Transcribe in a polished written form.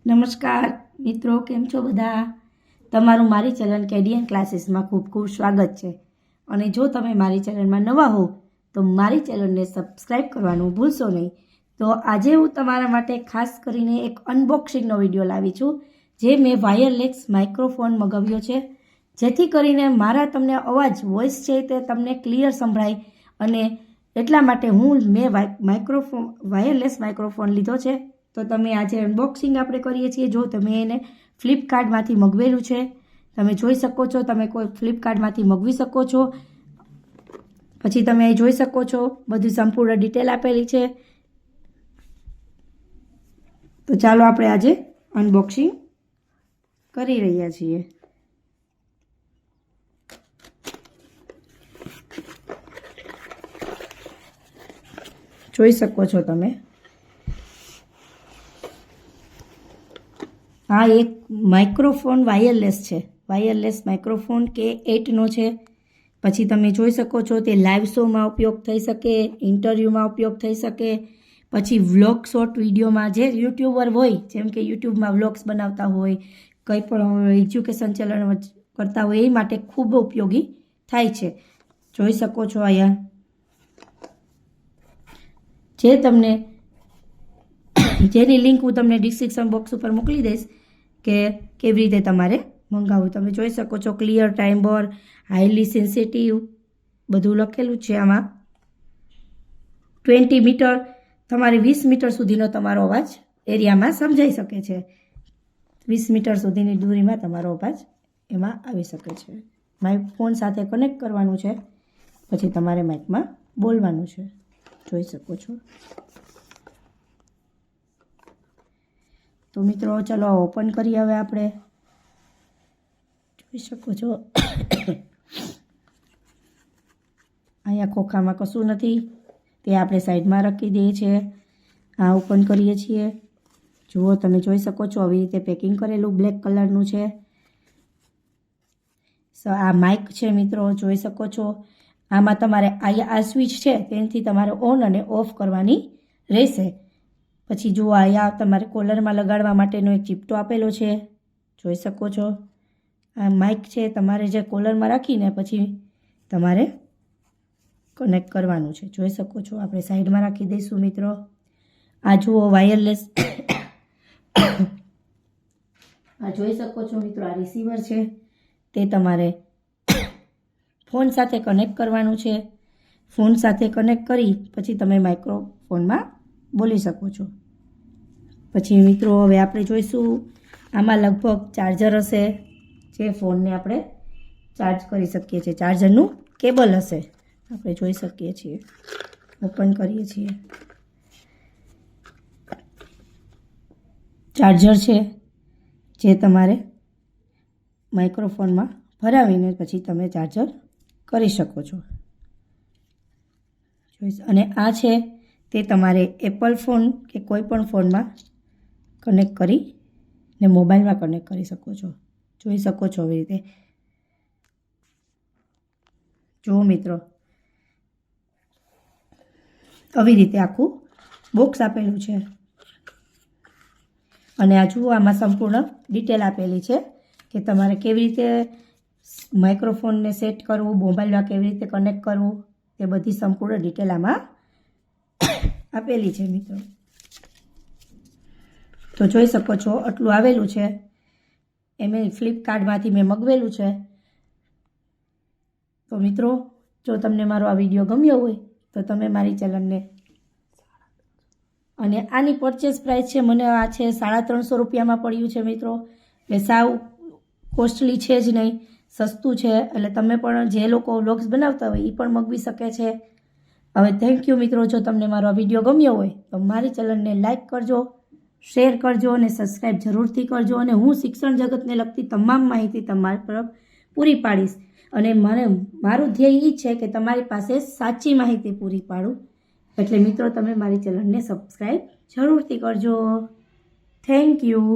નમસ્કાર મિત્રો, કેમ છો બધા? તમારું મારી ચેનલ કેડીએન ક્લાસીસમાં ખૂબ ખૂબ સ્વાગત છે. અને જો તમે મારી ચેનલમાં નવા હો તો મારી ચેનલને સબસ્ક્રાઈબ કરવાનું ભૂલશો નહીં. તો આજે હું તમારા માટે ખાસ કરીને એક અનબોક્સિંગનો વિડીયો લાવી છું, જે મેં વાયરલેસ માઇક્રોફોન મગાવ્યો છે, જેથી કરીને મારા તમને અવાજ વોઇસ છે તે તમને ક્લિયર સંભળાય. અને એટલા માટે મેં વાયરલેસ માઇક્રોફોન લીધો છે. તો તમે આજે અનબોક્સિંગ આપણે કરીએ છીએ. જો તમે એને ફ્લિપકાર્ટમાંથી મગવેલું છે, તમે જોઈ શકો છો, તમે કોઈ ફ્લિપકાર્ટમાંથી મગવી શકો છો. પછી તમે જોઈ શકો છો બધી સંપૂર્ણ ડિટેલ આપેલી છે. તો ચાલો આપણે આજે અનબોક્સિંગ કરી રહ્યા છીએ. જોઈ શકો છો તમે. આ એક માઇક્રોફોન વાયરલેસ છે. વાયરલેસ માઇક્રોફોન K8નો છે. પછી તમે જોઈ શકો છો તે લાઈવ શોમાં ઉપયોગ થઈ શકે, ઇન્ટરવ્યૂમાં ઉપયોગ થઈ શકે, પછી વ્લોગ શોર્ટ વિડીયોમાં જે યુટ્યુબર હોય, જેમ કે યુટ્યુબમાં વ્લોગ્સ બનાવતા હોય, કંઈ પણ એજ્યુકેશન ચેનલ કરતા હોય, એ માટે ખૂબ ઉપયોગી થાય છે. જોઈ શકો છો અહીંયા જેની લિંક હું તમને ડિસ્ક્રિપ્શન બોક્સ ઉપર મોકલી દઈશ કે કેવી રીતે તમારે મંગાવવું. તમે જોઈ શકો છો ક્લિયર ટાઇમ્બર, હાઈલી સેન્સિટિવ બધું લખેલું છે આમાં. 20 મીટર, તમારે 20 મીટર સુધીનો તમારો અવાજ એરિયામાં સમજાઈ શકે છે. 20 મીટર સુધીની દૂરીમાં તમારો અવાજ એમાં આવી શકે છે. માઇક ફોન સાથે કનેક્ટ કરવાનું છે, પછી તમારે માઇકમાં બોલવાનું છે. જોઈ શકો છો. તો મિત્રો ચલો ઓપન કરીએ હવે આપણે. જોઈ શકો છો અહીંયા ખોખામાં કશું નથી, તે આપણે સાઈડમાં રાખી દઈએ છીએ. આ ઓપન કરીએ છીએ. જુઓ, તમે જોઈ શકો છો આવી રીતે પેકિંગ કરેલું બ્લેક કલરનું છે. આ માઇક છે મિત્રો, જોઈ શકો છો. આમાં તમારે આ સ્વિચ છે તેનાથી તમારે ઓન અને ઓફ કરવાની રહેશે. પછી જુઓ, અહીંયા તમારે કોલરમાં લગાડવા માટેનો એક ચીપટો આપેલો છે. જોઈ શકો છો. આ માઇક છે, તમારે જે કોલરમાં રાખીને પછી તમારે કનેક્ટ કરવાનું છે. જોઈ શકો છો. આપણે સાઈડમાં રાખી દઈશું મિત્રો. આ જુઓ વાયરલેસ આ જોઈ શકો છો મિત્રો, આ રિસીવર છે, તે તમારે ફોન સાથે કનેક્ટ કરવાનું છે. ફોન સાથે કનેક્ટ કરી પછી તમે માઇક્રોફોનમાં બોલી શકો છો. પછી મિત્રો હવે આપણે જોઈશું, આમાં લગભગ ચાર્જર હશે, જે ફોનને આપણે ચાર્જ કરી શકીએ છીએ. ચાર્જરનું કેબલ હશે, આપણે જોઈ શકીએ છીએ. ઓપન કરીએ છીએ. ચાર્જર છે, જે તમારે માઇક્રોફોનમાં ભરાવીને પછી તમે ચાર્જર કરી શકો છો. અને આ છે તે તમારે એપલ ફોન કે કોઈ પણ ફોનમાં કનેક્ટ કરીને મોબાઈલમાં કનેક્ટ કરી શકો છો. જોઈ શકો છો આવી રીતે. જુઓ મિત્રો, આવી રીતે આખું બોક્સ આપેલું છે. અને આ જુઓ, આમાં સંપૂર્ણ ડિટેલ આપેલી છે કે તમારે કેવી રીતે માઇક્રોફોનને સેટ કરવું, મોબાઈલમાં કેવી રીતે કનેક્ટ કરવું, તે બધી સંપૂર્ણ ડિટેલ આમાં આપેલી છે મિત્રો. તો જોઈ શકો છો આટલું આવેલું છે. મેં ફ્લિપકાર્ટમાંથી મેં મગવેલું છે. તો મિત્રો, જો તમને મારો આ વિડીયો ગમ્યો હોય તો તમે મારી ચેનલને, અને આની પરચેસ પ્રાઇસ છે, મને આ છે 350 રૂપિયામાં પડ્યું છે મિત્રો. એટલે સાવ કોસ્ટલી છે જ નહીં, સસ્તું છે. એટલે તમે પણ જે લોકો વ્લોગ્સ બનાવતા હોય એ પણ મગવી શકે છે. હવે થેન્ક યુ મિત્રો. જો તમને મારો આ વિડીયો ગમ્યો હોય તો મારી ચેનલને લાઇક કરજો, શેર કરજો અને સબસ્ક્રાઈબ જરૂરથી કરજો. અને હું શિક્ષણ જગતને લગતી તમામ માહિતી તમારી તરફ પૂરી પાડીશ. અને મારું ધ્યેય એ છે કે તમારી પાસે સાચી માહિતી પૂરી પાડું. એટલે મિત્રો, તમે મારી ચેનલને સબસ્ક્રાઈબ જરૂરથી કરજો. Thank you.